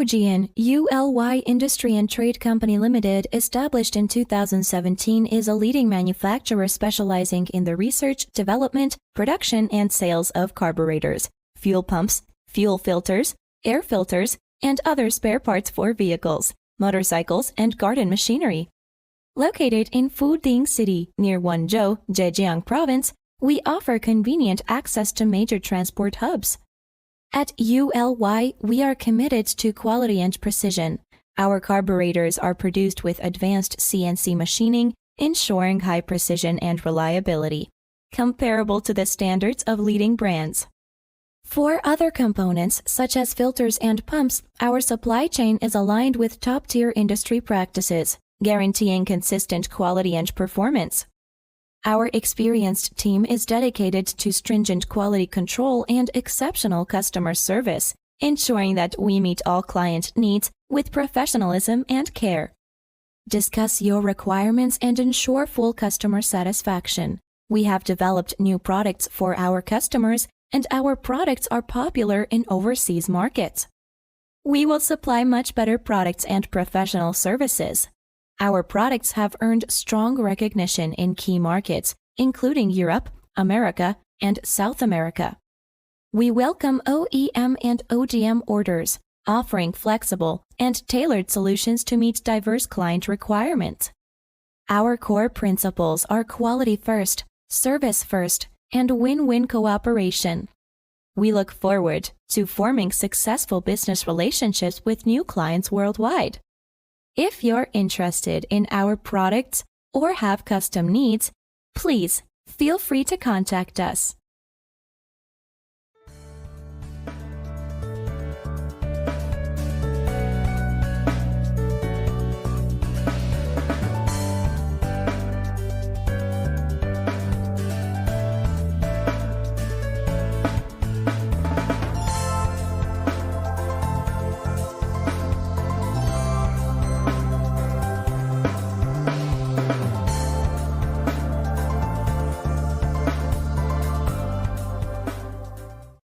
OGN ULY Industry and Trade Company Limited, established in 2017, is a leading manufacturer specializing in the research, development, production, and sales of carburetors, fuel pumps, fuel filters, air filters, and other spare parts for vehicles, motorcycles, and garden machinery. Located in Fuding City near Wenzhou, Zhejiang Province, we offer convenient access to major transport hubs. At ULY, we are committed to quality and precision. Our carburetors are produced with advanced CNC machining, ensuring high precision and reliability, comparable to the standards of leading brands. For other components, such as filters and pumps, our supply chain is aligned with top-tier industry practices, guaranteeing consistent quality and performance. Our experienced team is dedicated to stringent quality control and exceptional customer service, ensuring that we meet all client needs with professionalism and care. Discuss your requirements and ensure full customer satisfaction. We have developed new products for our customers, and our products are popular in overseas markets. We will supply much better products and professional services. Our products have earned strong recognition in key markets, including Europe, America, and South America. We welcome OEM and ODM orders, offering flexible and tailored solutions to meet diverse client requirements. Our core principles are quality first, service first, and win-win cooperation. We look forward to forming successful business relationships with new clients worldwide. If you're interested in our products or have custom needs, please feel free to contact us.